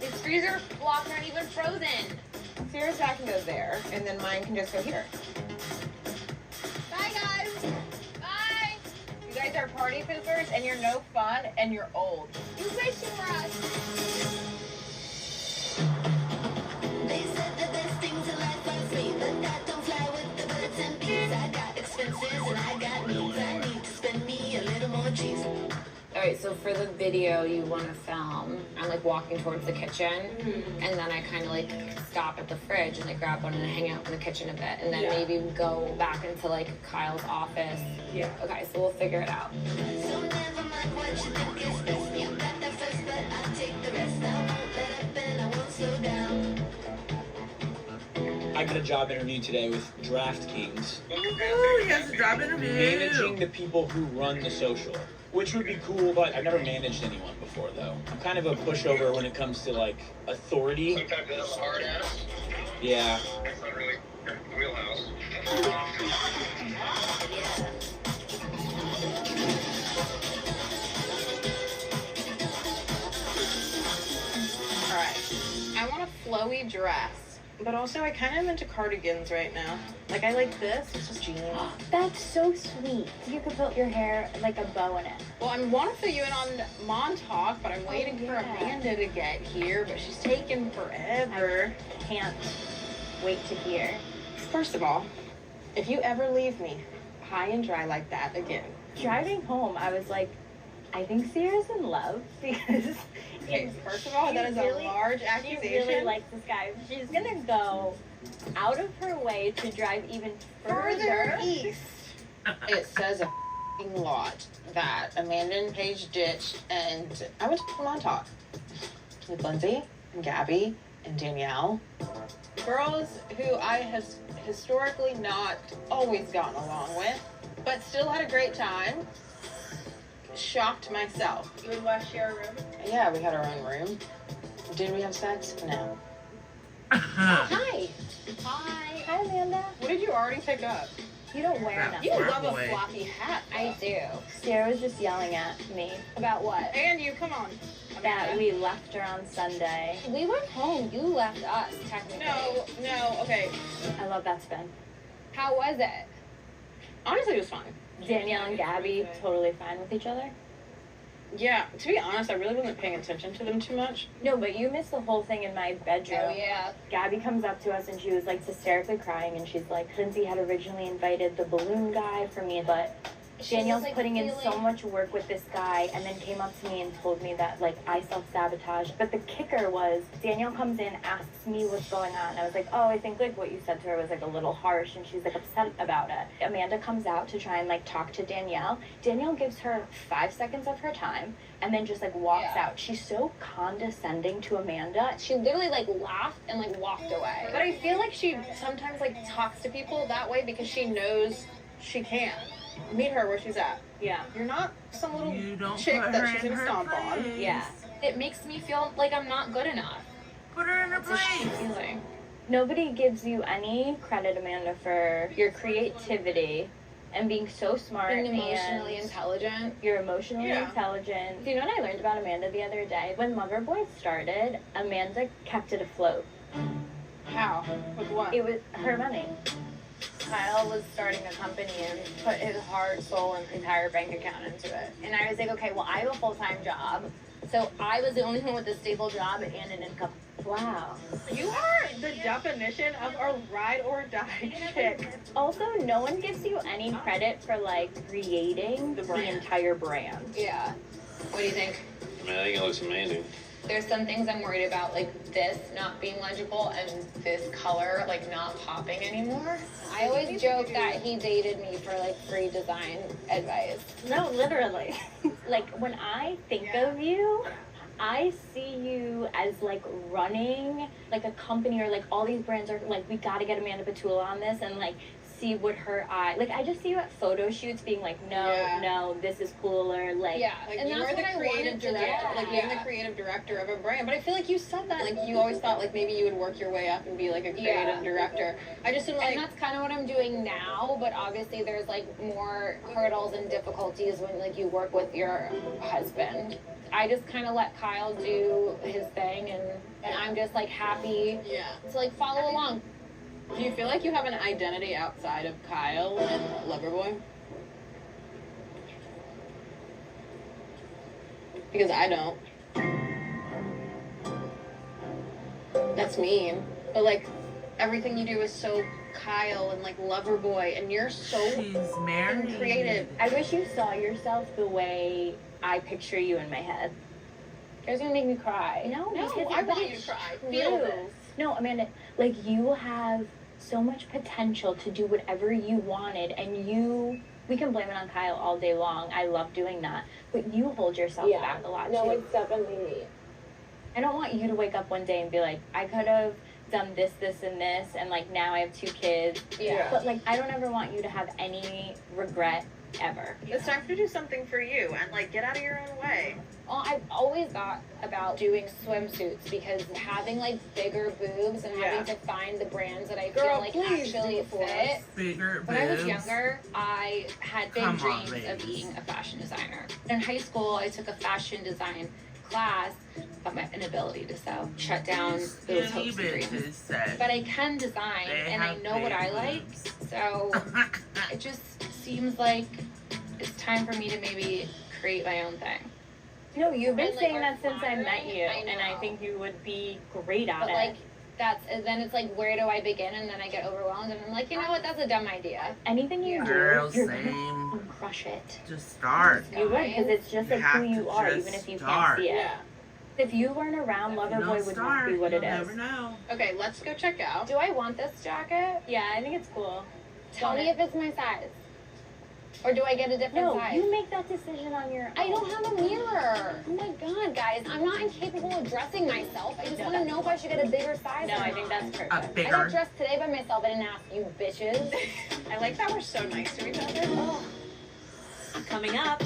These freezer blocks aren't even frozen. Sierra's back can go there, and then mine can just go here. Bye, guys. Bye. You guys are party poopers, and you're no fun, and you're old. You wish you were us. They said the best things in life are free, but that don't fly with the birds and bees. I got expenses and I got needs. I need to spend me a little more cheese. All right, so for the video you want to film, I'm like walking towards the kitchen, and then I kind of like stop at the fridge and like grab one and hang out in the kitchen a bit, and then maybe go back into like Kyle's office. Yeah. Okay, so we'll figure it out. So never mind what you think is best. You got that first, but I'll take the rest. I won't let up and I won't slow down. I got a job interview today with DraftKings. Ooh, he has a job interview. Managing the people who run the social. Which would be cool, but I've never managed anyone before, though. I'm kind of a pushover when it comes to, like, authority. Sometimes it's a hard ass. Yeah. That's not really your wheelhouse. All right. I want a flowy dress, but also I kind of into cardigans right now. Like, I like this. It's just jeans. That's so sweet. You could put your hair like a bow in it. Well, I want to fill you in on Montauk, but I'm waiting for Amanda to get here, but she's taking forever. I can't wait to hear. First of all, if you ever leave me high and dry like that again. Driving home, I was like, I think Sierra's in love because Okay, first of all, that is really- a large she accusation. really likes this guy. She's gonna go out of her way to drive even further east. It says a f***ing lot that Amanda and Paige ditched, and I went to Montauk with Lindsay and Gabby and Danielle. Girls who I have historically not always gotten along with, but still had a great time. Shocked myself. You and Wes share a room? Yeah, we had our own room. Did we have sex? No. Hi. Hi. Hi, Amanda. What did you already pick up? You don't wear nothing. You love a Boy. floppy hat. I do. Sierra was just yelling at me about what? And you, come on. That we left her on Sunday. We went home. You left us, technically. No, okay. I love that spin. How was it? Honestly, it was fine. Danielle and Gabby totally fine with each other? Yeah, to be honest, I really wasn't paying attention to them too much. No, but you missed the whole thing in my bedroom. Oh, yeah. Gabby comes up to us and she was like hysterically crying and she's like, Lindsay had originally invited the balloon guy for me, but Danielle's like, putting in so much work with this guy, and then came up to me and told me that like I self-sabotage. But the kicker was Danielle comes in, asks me what's going on. I was like, oh, I think like what you said to her was like a little harsh, and she's like upset about it. Amanda comes out to try and like talk to Danielle. Danielle gives her 5 seconds of her time and then just like walks out. She's so condescending to Amanda. She literally like laughed and like walked away. But I feel like she sometimes like talks to people that way because she knows she can. Meet her where she's at. Yeah. You're not some little You don't chick put that her she's in gonna her stomp on. place. Yeah. It makes me feel like I'm not good enough. Put her in her It's a shitty place. feeling. Nobody gives you any credit, Amanda, for your creativity and being so smart Being emotionally and intelligent. you're emotionally Yeah. intelligent. You know what I learned about Amanda the other day? When Loverboy started, Amanda kept it afloat. How? With what? It was her money. Kyle was starting a company and put his heart, soul, and entire bank account into it. And I was like, okay, well, I have a full-time job. So I was the only one with a stable job and an income. Wow. You are the definition of a ride or die chick. Also, no one gives you any credit for like creating the entire brand. Yeah. What do you think? I mean, I think it looks amazing. There's some things I'm worried about, like this not being legible and this color like not popping anymore. I always joke that he dated me for like free design advice. No, literally. Like when I think of you, I see you as like running like a company, or like all these brands are like, we gotta get Amanda Batula on this, and like see what her eye, like, I just see you at photo shoots being like, no, Yeah. no, this is cooler. Like, Yeah, Like and you that's are the what I creative wanted to director, do. like being the creative director of a brand. But I feel like you said that, like you always thought like maybe you would work your way up and be like a creative director. I just am like, And that's kind of what I'm doing now, but obviously there's like more hurdles and difficulties when like you work with your husband. I just kind of let Kyle do his thing, and I'm just like happy yeah. to like follow along. Do you feel like you have an identity outside of Kyle and Loverboy? Because I don't. That's mean. But like everything you do is so Kyle and like Loverboy, and you're so She's married. creative. I wish you saw yourself the way I picture you in my head. You're gonna make me cry. No, No, because I but want you it's to cry. true. Feel this. No, Amanda, like you have so much potential to do whatever you wanted, and we can blame it on Kyle all day long. I love doing that, but you hold yourself back a lot No, too. it's definitely me. I don't want you to wake up one day and be like, I could have done this, this, and this, and like now I have 2 kids. Yeah. But like, I don't ever want you to have any regret ever. It's time to do something for you and like get out of your own way. Well, I've always thought about doing swimsuits because having like bigger boobs and having to find the brands that I feel Girl, like please do actually it for fit. us. Bigger When I was boobs. younger, I had big Come on, dreams of ladies. being a fashion designer. In high school, I took a fashion design class, but my inability to sew shut down those Skinny hopes and dreams. bitches said But I can design, they and I have know what big I like, boobs. so it just seems like it's time for me to maybe create my own thing. No, you've been And, like, saying we're that since I met flattering, you, I and I know. think you would be great at But it. like and then it's like, where do I begin? And then I get overwhelmed, and I'm like, you know what? That's a dumb idea. Anything you Girl, do, you're same. gonna crush it. Just start. You would, because it's just You like who have you to are, just even if you start. can't see it. Yeah. If you weren't around, If you Loverboy don't would start, not be what it you'll is. never know. Okay, let's go check out. Do I want this jacket? Yeah, I think it's cool. Tell Want me it? if it's my size. Or do I get a different No, size? you make that decision on your own. I don't have a mirror. Oh my god, guys. I'm not incapable of dressing myself. I just No, want to that's know if I should get a bigger size No, or I think not. that's A perfect. I got bigger. dressed today by myself. I didn't ask you bitches. I like that we're so nice to each other. Coming up,